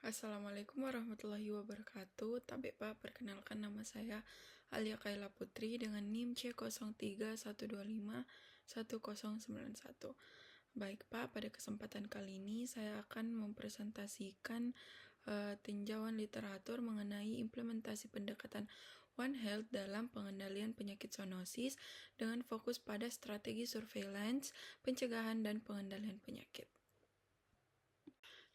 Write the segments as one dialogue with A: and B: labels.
A: Assalamualaikum warahmatullahi wabarakatuh. Pak, perkenalkan nama saya Alia Kaila Putri dengan NIM C0312511091. Baik Pak, pada kesempatan kali ini saya akan mempresentasikan tinjauan literatur mengenai implementasi pendekatan One Health dalam pengendalian penyakit zoonosis dengan fokus pada strategi surveillance, pencegahan, dan pengendalian penyakit.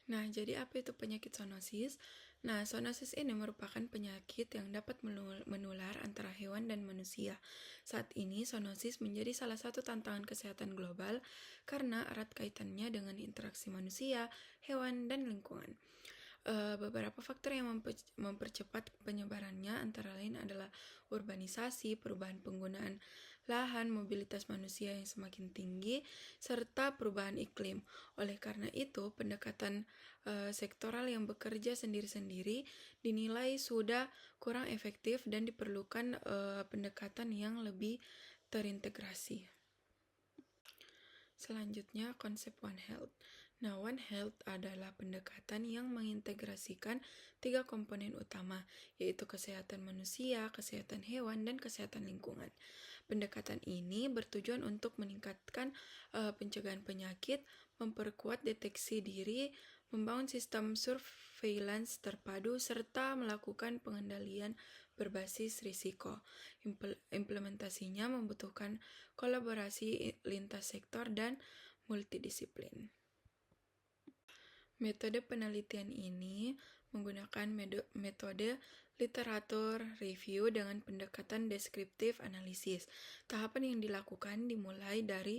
A: Nah, jadi apa itu penyakit zoonosis? Nah, zoonosis ini merupakan penyakit yang dapat menular antara hewan dan manusia. Saat ini, zoonosis menjadi salah satu tantangan kesehatan global karena erat kaitannya dengan interaksi manusia, hewan, dan lingkungan. Beberapa faktor yang mempercepat penyebarannya antara lain adalah urbanisasi, perubahan penggunaan lahan, mobilitas manusia yang semakin tinggi, serta perubahan iklim. Oleh karena itu, pendekatan sektoral yang bekerja sendiri-sendiri dinilai sudah kurang efektif dan diperlukan pendekatan yang lebih terintegrasi. Selanjutnya, konsep One Health. Nah, One Health adalah pendekatan yang mengintegrasikan 3 komponen utama, yaitu kesehatan manusia, kesehatan hewan, dan kesehatan lingkungan. Pendekatan ini bertujuan untuk meningkatkan pencegahan penyakit, memperkuat deteksi diri, membangun sistem surveillance terpadu, serta melakukan pengendalian berbasis risiko. Implementasinya membutuhkan kolaborasi lintas sektor dan multidisiplin. Metode penelitian ini menggunakan metode literatur review dengan pendekatan deskriptif analisis. Tahapan yang dilakukan dimulai dari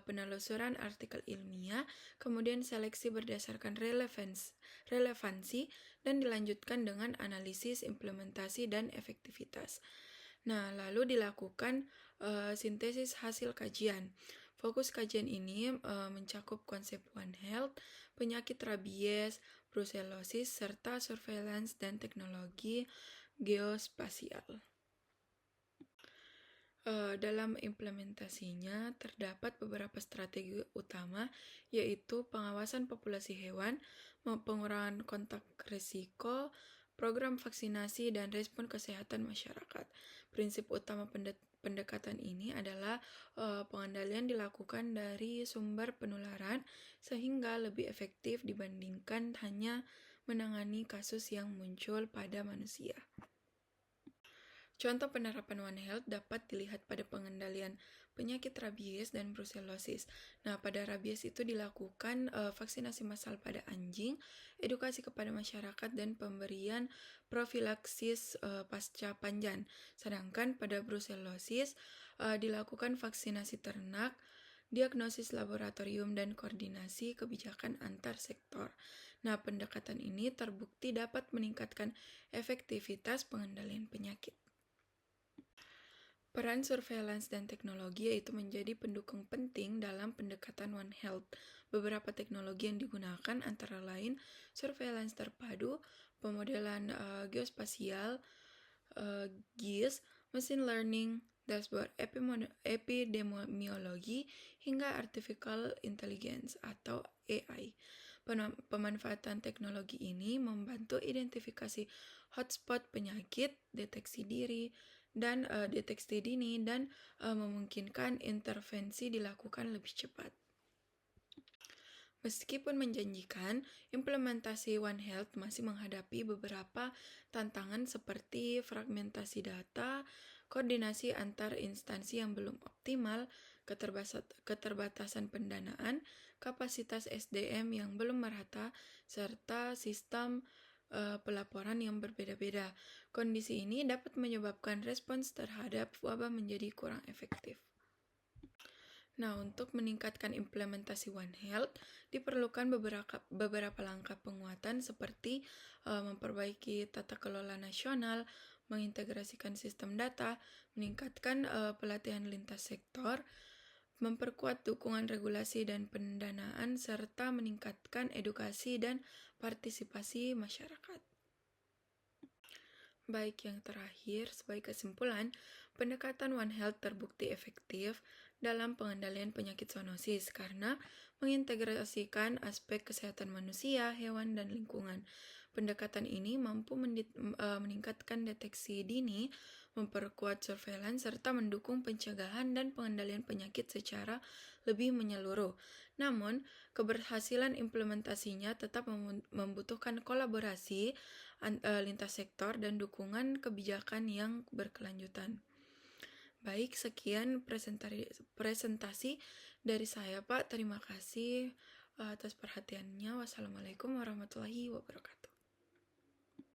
A: penelusuran artikel ilmiah, kemudian seleksi berdasarkan relevansi, dan dilanjutkan dengan analisis implementasi dan efektivitas. Nah, lalu dilakukan sintesis hasil kajian. Fokus kajian ini mencakup konsep One Health, penyakit rabies, brusellosis, serta surveillance dan teknologi geospasial. Dalam implementasinya terdapat beberapa strategi utama, yaitu pengawasan populasi hewan, pengurangan kontak risiko, program vaksinasi, dan respon kesehatan masyarakat. Prinsip utama pendekatan ini adalah pengendalian dilakukan dari sumber penularan sehingga lebih efektif dibandingkan hanya menangani kasus yang muncul pada manusia. Contoh penerapan One Health dapat dilihat pada pengendalian penyakit rabies dan brusellosis. Nah, pada rabies itu dilakukan vaksinasi massal pada anjing, edukasi kepada masyarakat, dan pemberian profilaksis pasca panjan. Sedangkan pada brusellosis dilakukan vaksinasi ternak, diagnosis laboratorium, dan koordinasi kebijakan antar sektor. Nah, pendekatan ini terbukti dapat meningkatkan efektivitas pengendalian penyakit. Peran surveillance dan teknologi yaitu menjadi pendukung penting dalam pendekatan One Health. Beberapa teknologi yang digunakan antara lain surveillance terpadu, pemodelan geospasial, GIS, machine learning, dashboard epidemiologi, hingga artificial intelligence atau AI. Pemanfaatan teknologi ini membantu identifikasi hotspot penyakit, deteksi dini, dan memungkinkan intervensi dilakukan lebih cepat. Meskipun menjanjikan, implementasi One Health masih menghadapi beberapa tantangan seperti fragmentasi data, koordinasi antar instansi yang belum optimal, keterbatasan pendanaan, kapasitas SDM yang belum merata, serta sistem pelaporan yang berbeda-beda. Kondisi ini dapat menyebabkan respons terhadap wabah menjadi kurang efektif. Nah, untuk meningkatkan implementasi One Health, diperlukan beberapa langkah penguatan seperti memperbaiki tata kelola nasional, mengintegrasikan sistem data, meningkatkan pelatihan lintas sektor, memperkuat dukungan regulasi dan pendanaan, serta meningkatkan edukasi dan partisipasi masyarakat. Baik, yang terakhir, sebagai kesimpulan, pendekatan One Health terbukti efektif dalam pengendalian penyakit zoonosis karena mengintegrasikan aspek kesehatan manusia, hewan, dan lingkungan. Pendekatan ini mampu meningkatkan deteksi dini, memperkuat surveillance, serta mendukung pencegahan dan pengendalian penyakit secara lebih menyeluruh. Namun, keberhasilan implementasinya tetap membutuhkan kolaborasi lintas sektor dan dukungan kebijakan yang berkelanjutan. Baik, sekian presentasi dari saya, Pak. Terima kasih atas perhatiannya. Wassalamualaikum warahmatullahi wabarakatuh.